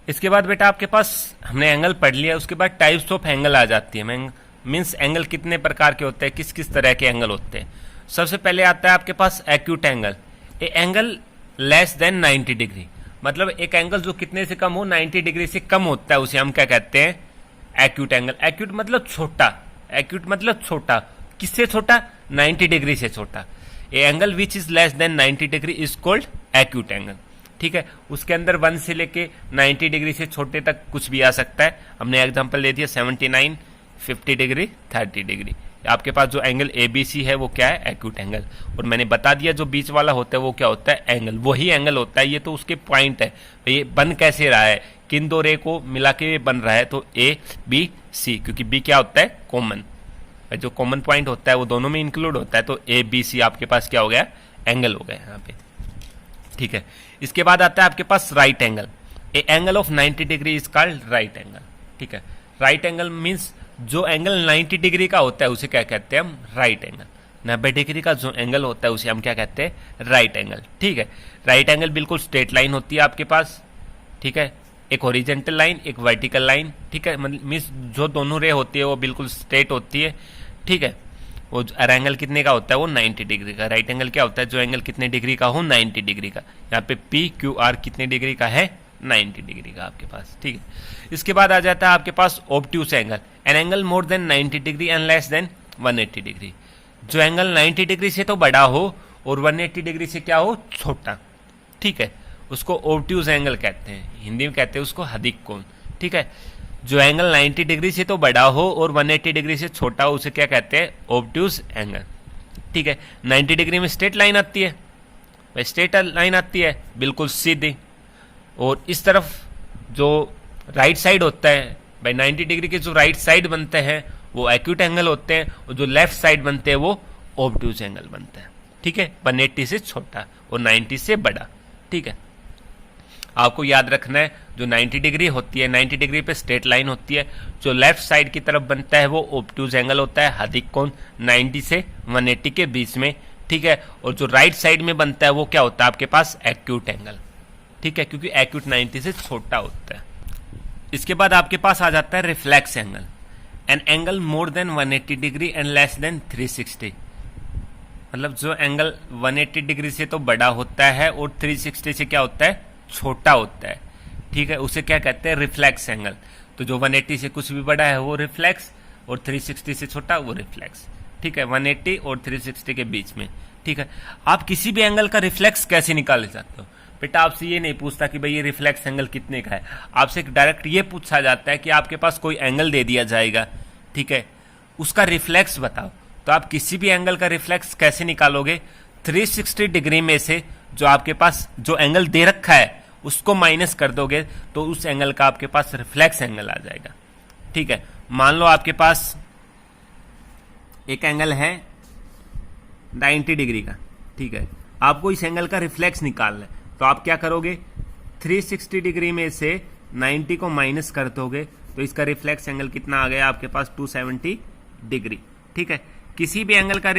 इसके बाद बेटा आपके पास हमने एंगल पढ़ लिया, उसके बाद टाइप्स ऑफ एंगल आ जाती है। मीन्स एंगल कितने प्रकार के होते हैं, किस किस तरह के एंगल होते हैं। सबसे पहले आता है आपके पास acute angle. A angle less than 90 degree, मतलब एक एंगल जो कितने से कम हो, 90 डिग्री से कम होता है, उसे हम क्या कहते हैं, एक्यूट एंगल। एक्यूट मतलब छोटा, एक्यूट मतलब छोटा, किससे छोटा, 90 डिग्री से छोटा। A angle which is less than 90 degree is called acute angle. ठीक है, उसके अंदर 1 से लेके 90 डिग्री से छोटे तक कुछ भी आ सकता है। हमने एग्जांपल दे दिया 79, 50 डिग्री, 30 डिग्री। आपके पास जो एंगल ABC है वो क्या है, एक्यूट एंगल। और मैंने बता दिया जो बीच वाला होता है वो क्या होता है, एंगल। वही एंगल होता है, ये तो उसके पॉइंट है। ये बन कैसे रहा है, किन दो रे को मिला के बन रहा है, तो ABC, क्योंकि B क्या होता है, कॉमन। जो कॉमन पॉइंट होता है वो दोनों में इंक्लूड होता है, तो ABC आपके पास क्या हो गया, एंगल हो गया यहाँ पे। ठीक है, इसके बाद आता है आपके पास right angle. A angle of 90 degree is called right angle. ठीक है, राइट एंगल मीन्स जो एंगल 90 डिग्री का होता है उसे क्या कहते हैं हम, राइट एंगल। 90 डिग्री का जो एंगल होता है उसे हम क्या कहते हैं, राइट एंगल। ठीक है, राइट एंगल बिल्कुल स्ट्रेट लाइन होती है आपके पास। ठीक है, एक हॉरिजॉन्टल लाइन, एक वर्टिकल लाइन। ठीक है, मीन्स जो दोनों रे होती है वो बिल्कुल स्ट्रेट होती है। ठीक है, वो एंगल कितने का होता है, वो 90 डिग्री का। राइट एंगल क्या होता है, जो एंगल कितने डिग्री का हो, 90 डिग्री का। यहाँ पे PQR कितने डिग्री का है, 90 डिग्री का आपके पास। ठीक है, इसके बाद आ जाता है आपके पास obtuse angle. An angle more than 90 degree and less than 180 degree. जो एंगल 90 डिग्री से तो बड़ा हो और 180 डिग्री से क्या हो, छोटा। ठीक है, उसको ऑब्ट्यूस एंगल कहते हैं, हिंदी में कहते हैं उसको हदिक कोण। ठीक है, जो एंगल 90 डिग्री से तो बड़ा हो और 180 डिग्री से छोटा हो उसे क्या कहते हैं, ऑब्ट्यूस एंगल। ठीक है, 90 डिग्री में स्ट्रेट लाइन आती है, स्ट्रेट लाइन आती है बिल्कुल सीधी। और इस तरफ जो राइट साइड होता है भाई, 90 डिग्री के जो राइट साइड बनते हैं वो एक्यूट एंगल होते हैं, और जो लेफ्ट साइड बनते हैं वो ऑब्ट्यूस एंगल बनते हैं। ठीक है, 180 से छोटा और 90 से बड़ा। ठीक है, आपको याद रखना है जो 90 डिग्री होती है, 90 डिग्री पे स्ट्रेट लाइन होती है, जो लेफ्ट साइड की तरफ बनता है वो ऑब्ट्यूस एंगल होता है, हदिक कोण 90 से 180 के बीच में। ठीक है, और जो राइट साइड में बनता है वो क्या होता है आपके पास, एक्यूट एंगल। ठीक है, क्योंकि एक्यूट 90 से छोटा होता है। इसके बाद आपके पास आ जाता है reflex angle. An angle more then 180 degree and less then 360, मतलब जो एंगल 180 डिग्री से तो बड़ा होता है और 360 से क्या होता है, छोटा होता है। ठीक है, उसे क्या कहते हैं, रिफ्लेक्स एंगल। तो जो 180 से कुछ भी बड़ा है वो रिफ्लेक्स, और 360 से छोटा वो रिफ्लेक्स। ठीक है, 180 और 360 के बीच में। ठीक है, आप किसी भी एंगल का रिफ्लेक्स कैसे निकाल सकते हो, बेटा आपसे ये नहीं पूछता कि भाई ये रिफ्लेक्स एंगल कितने का है, आपसे डायरेक्ट ये पूछा जाता है कि आपके पास कोई एंगल दे दिया जाएगा। ठीक है, उसका रिफ्लेक्स बताओ, तो आप किसी भी एंगल का रिफ्लेक्स कैसे निकालोगे, 360 डिग्री में से जो आपके पास जो एंगल दे रखा है उसको माइनस कर दोगे तो उस एंगल का आपके पास रिफ्लेक्स एंगल आ जाएगा। ठीक है, मान लो आपके पास एक एंगल है 90 डिग्री का। ठीक है, आपको इस एंगल का रिफ्लेक्स निकालना है, तो आप क्या करोगे, 360 डिग्री में से 90 को माइनस कर दोगे तो इसका रिफ्लेक्स एंगल कितना आ गया आपके पास, 270 डिग्री। ठीक है, किसी भी एंगल का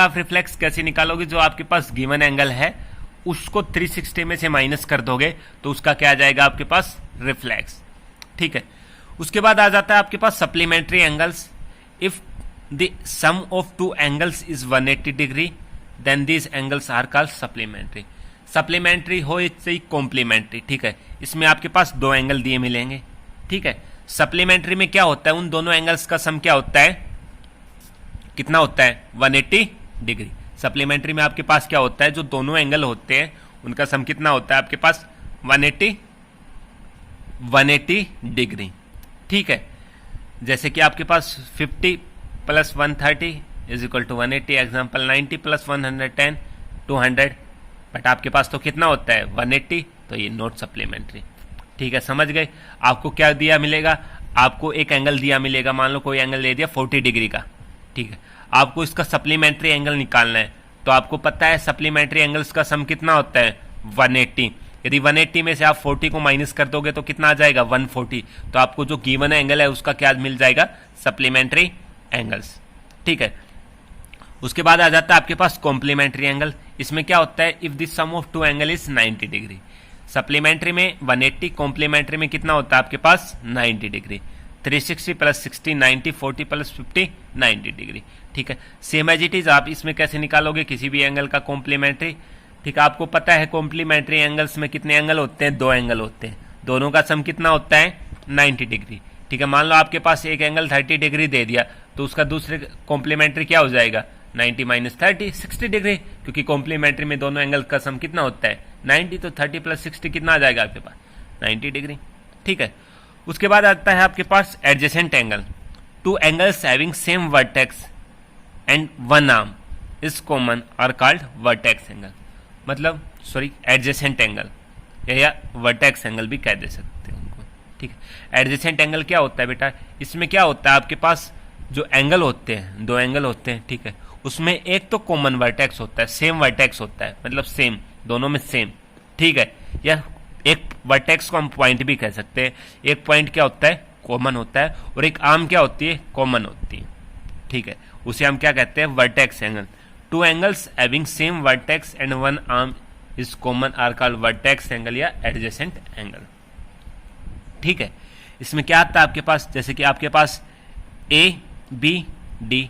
आप रिफ्लेक्स कैसे निकालोगे, जो आपके पास गिवन एंगल है उसको 360 में से माइनस कर दोगे तो उसका क्या आ जाएगा आपके पास, रिफ्लेक्स। ठीक है, उसके बाद आ जाता है आपके पास supplementary angles. If the sum of two angles is 180 degree then these angles are called supplementary. Supplementary हो इससे कॉम्प्लीमेंट्री। ठीक है, इसमें आपके पास दो एंगल दिए मिलेंगे। ठीक है, सप्लीमेंट्री में क्या होता है, उन दोनों एंगल्स का सम क्या होता है, कितना होता है, 180 डिग्री। सप्लीमेंट्री में आपके पास क्या होता है, जो दोनों एंगल होते हैं उनका सम कितना होता है आपके पास, 180 डिग्री। ठीक है, जैसे कि आपके पास 50 plus 130 is equal to 180, example 90 plus 110 200, but आपके पास तो कितना होता है 180, तो ये नॉट सप्लीमेंट्री। ठीक है, समझ गए। आपको क्या दिया मिलेगा, आपको एक एंगल दिया मिलेगा, मान लो कोई एंगल दे दिया 40 डिग्री का। ठीक है, आपको इसका सप्लीमेंट्री एंगल निकालना है, तो आपको पता है सप्लीमेंट्री एंगल्स का सम कितना होता है, 180। यदि 180 में से आप 40 को माइनस कर दोगे तो कितना आ जाएगा, 140। तो आपको जो गिवन एंगल है उसका क्या मिल जाएगा, सप्लीमेंट्री एंगल्स। ठीक है, उसके बाद आ जाता है आपके पास कॉम्प्लीमेंट्री एंगल। इसमें क्या होता है, if the sum of two angle is 90 degree. Supplementary में 180, कॉम्प्लीमेंट्री में कितना होता है आपके पास 90 डिग्री। 360 plus 60 90, 40 plus 50 90 degree. ठीक है, सेम एज इट इज आप इसमें कैसे निकालोगे किसी भी एंगल का कॉम्प्लीमेंट्री। ठीक है, आपको पता है कॉम्प्लीमेंट्री एंगल्स में कितने एंगल होते हैं, 2 एंगल होते हैं, दोनों का सम कितना होता है 90 डिग्री। ठीक है, मान लो आपके पास एक एंगल 30 डिग्री दे दिया तो उसका दूसरे कॉम्प्लीमेंट्री क्या हो जाएगा 90 माइनस 30 60 डिग्री, क्योंकि कॉम्प्लीमेंट्री में दोनों एंगल का सम कितना होता है 90, तो 30 प्लस 60 कितना आ जाएगा आपके पास 90 डिग्री। ठीक है, उसके बाद आता है आपके पास adjacent angle. 2 angles having same vertex and 1 arm is common are called vertex angle. मतलब सॉरी एडजेसेंट एंगल या वर्टेक्स एंगल भी कह दे सकते हैं उनको। ठीक है, एडजेसेंट एंगल क्या होता है बेटा, इसमें क्या होता है आपके पास जो एंगल होते हैं 2 एंगल होते हैं। ठीक है, उसमें एक तो कॉमन वर्टेक्स होता है, सेम वर्टेक्स होता है, मतलब सेम, दोनों में सेम। ठीक है, या एक वर्टेक्स को हम पॉइंट भी कह सकते हैं। एक पॉइंट क्या होता है कॉमन होता है और एक आर्म क्या होती है कॉमन होती है। ठीक है, उसे हम क्या कहते हैं vertex angle. 2 angles having same vertex and 1 arm is common are called vertex angle या एडजेसेंट एंगल। ठीक है, इसमें क्या आता है आपके पास, जैसे कि आपके पास A B D,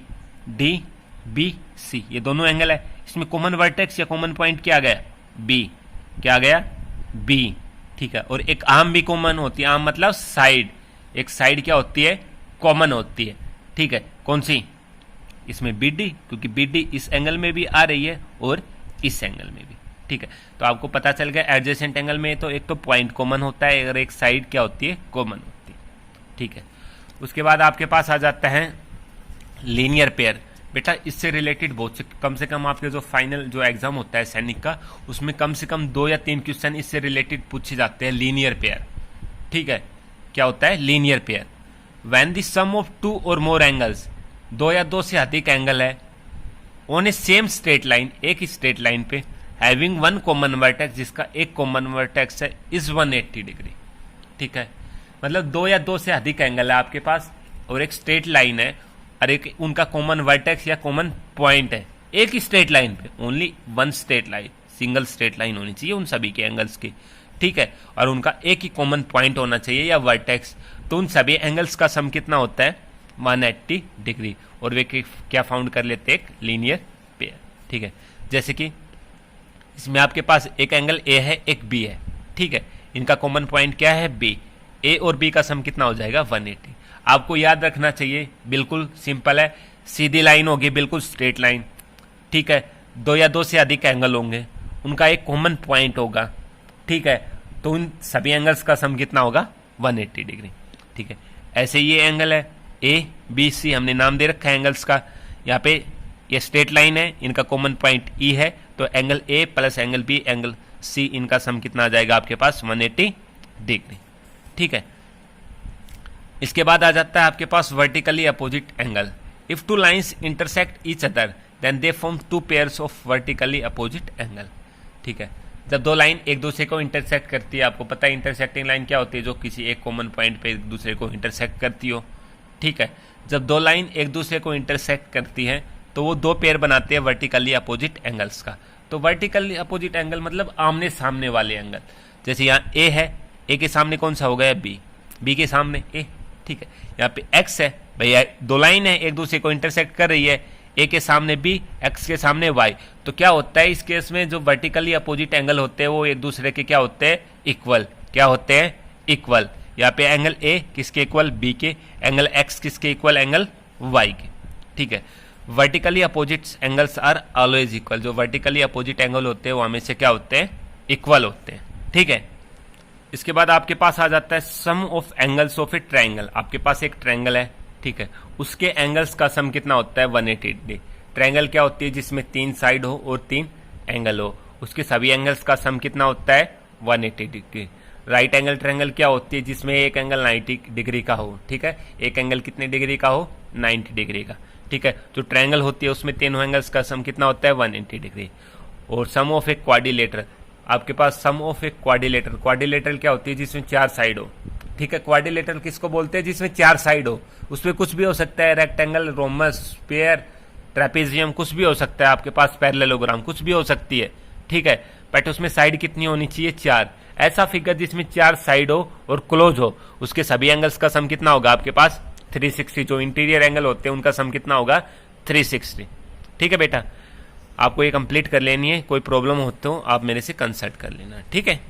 D B C, ये दोनों एंगल है, इसमें कॉमन वर्टेक्स या कॉमन पॉइंट क्या आ गया बी, क्या आ गया बी। ठीक है, और एक आर्म भी कॉमन होती है, आर्म मतलब साइड, एक साइड क्या होती है कॉमन होती है। ठीक है, कौन सी, इसमें बी डी, क्योंकि बी डी इस एंगल में भी आ रही है और इस एंगल में भी। ठीक है, तो आपको पता चल गया एडजेसेंट एंगल में तो एक तो पॉइंट कॉमन होता है और एक साइड क्या होती है कॉमन होती है। ठीक है, उसके बाद आपके पास आ जाता है लीनियर पेयर। बेटा इससे रिलेटेड बहुत से कम आपके जो फाइनल जो एग्जाम होता है सैनिक का, उसमें कम से कम 2 या 3 क्वेश्चन इससे रिलेटेड पूछे जाते हैं, लीनियर पेयर। ठीक है, क्या होता है linear pair, when the sum of 2 और मोर एंगल्स, 2 या 2 से अधिक एंगल है on A same straight line, एक ही स्ट्रेट लाइन पे, हैविंग 1 कॉमन वर्टेक्स, जिसका एक कॉमन वर्टेक्स है, इज 180 डिग्री। ठीक है, मतलब 2 या 2 से अधिक एंगल है आपके पास और एक स्ट्रेट लाइन है और एक उनका कॉमन वर्टेक्स या कॉमन पॉइंट है, एक ही स्ट्रेट लाइन पे, only 1 straight line, single straight line होनी चाहिए उन सभी के एंगल्स की। ठीक है, और उनका एक ही कॉमन पॉइंट होना चाहिए या वर्टेक्स, तो उन सभी एंगल्स का सम कितना होता है 180 डिग्री, और वे क्या फाउंड कर लेते हैं एक लीनियर पेयर। ठीक है, जैसे कि इसमें आपके पास एक एंगल ए है एक बी है। ठीक है, इनका कॉमन पॉइंट क्या है बी, ए और बी का सम कितना हो जाएगा 180। आपको याद रखना चाहिए, बिल्कुल सिंपल है, सीधी लाइन होगी, बिल्कुल स्ट्रेट लाइन। ठीक है, 2 या 2 से अधिक एंगल होंगे, उनका एक कॉमन पॉइंट होगा। ठीक है, तो उन सभी एंगल्स का सम कितना होगा 180 डिग्री। ठीक है, ऐसे ये एंगल है ए बी सी, हमने नाम दे रखा है एंगल्स का। यहाँ पे ये स्ट्रेट लाइन है, इनका कॉमन पॉइंट ई है, तो angle A plus angle B angle C, इनका सम कितना आ जाएगा आपके पास 180 डिग्री। ठीक है, इसके बाद आ जाता है आपके पास vertically opposite angle. If 2 lines intersect each other then they form 2 pairs of vertically opposite angle. ठीक है, जब 2 लाइन एक दूसरे को इंटरसेक्ट करती है, आपको पता है इंटरसेक्टिंग लाइन क्या होती है, जो किसी एक कॉमन पॉइंट पे एक दूसरे को इंटरसेक्ट करती हो। ठीक है, जब 2 लाइन एक दूसरे को इंटरसेक्ट करती है तो वो 2 पेयर बनाते हैं वर्टिकली अपोजिट एंगल्स का। तो वर्टिकली अपोजिट एंगल मतलब आमने सामने वाले एंगल। जैसे यहाँ ए है, ए के सामने कौन सा हो गया बी, बी के सामने ए। ठीक है, यहाँ पे एक्स है, भैया 2 लाइन है एक दूसरे को इंटरसेक्ट कर रही है, ए के सामने बी, एक्स के सामने वाई। तो क्या होता है इस केस में जो वर्टिकली अपोजिट एंगल होते हैं वो एक दूसरे के क्या होते हैं इक्वल, क्या होते हैं इक्वल। यहाँ पे एंगल ए किसके इक्वल बी के, एंगल एक्स किसके इक्वल एंगल वाई के। ठीक है, vertically opposite angles are always equal, जो वर्टिकली अपोजिट एंगल होते हैं वो हमेशा क्या होते हैं इक्वल होते हैं। ठीक है, इसके बाद आपके पास आ जाता है sum of angles of a triangle. आपके पास एक ट्रायंगल है, ठीक है, उसके एंगल्स का सम कितना होता है 180 डिग्री। ट्रायंगल क्या होती है जिसमें 3 साइड हो और 3 एंगल हो, उसके सभी एंगल्स का सम कितना होता है 180 डिग्री। राइट एंगल ट्रायंगल क्या होती है जिसमें एक एंगल 90 डिग्री का हो। ठीक है, एक एंगल कितने डिग्री का हो 90 डिग्री का। ठीक है, जो ट्रायंगल होती है उसमें तीनों एंगल्स का सम कितना होता है 180 डिग्री। और सम ऑफ ए क्वाड्रिलेटरल, आपके पास सम ऑफ ए क्वाड्रिलेटरल, क्वाड्रिलेटरल क्या होती है जिसमें 4 साइड हो। ठीक है, क्वाड्रिलेटरल किसको बोलते हैं जिसमें 4 साइड हो, उसमें कुछ भी हो सकता है, रेक्टेंगल, रोमस, स्फीयर, ट्रेपेजियम, कुछ भी हो सकता है, आपके पास पैरेललोग्राम कुछ भी हो सकती है। ठीक है, बट उसमें साइड कितनी होनी चाहिए 4। ऐसा फिगर जिसमें 4 साइड हो और क्लोज हो, उसके सभी एंगल्स का सम कितना होगा आपके पास 360। जो इंटीरियर एंगल होते हैं उनका सम कितना होगा 360। ठीक है बेटा, आपको ये कंप्लीट कर लेनी है, कोई प्रॉब्लम हो तो आप मेरे से कंसल्ट कर लेना। ठीक है।